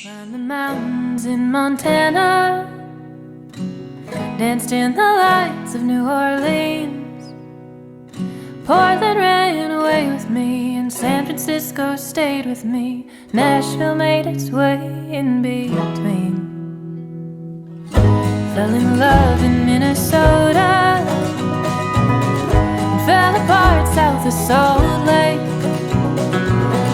Climbed the mountains in Montana, danced in the lights of New Orleans. Portland ran away with me, and San Francisco stayed with me. Nashville made its way in between. Fell in love in Minnesota, and fell apart south of Salt Lake.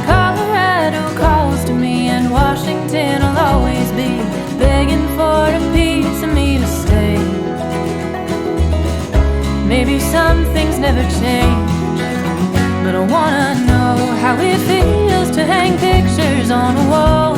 Colorado calls to me, and Washington will always be begging for a piece of me to stay. Maybe some things never change, but I wanna know how it feels to hang pictures on a wall.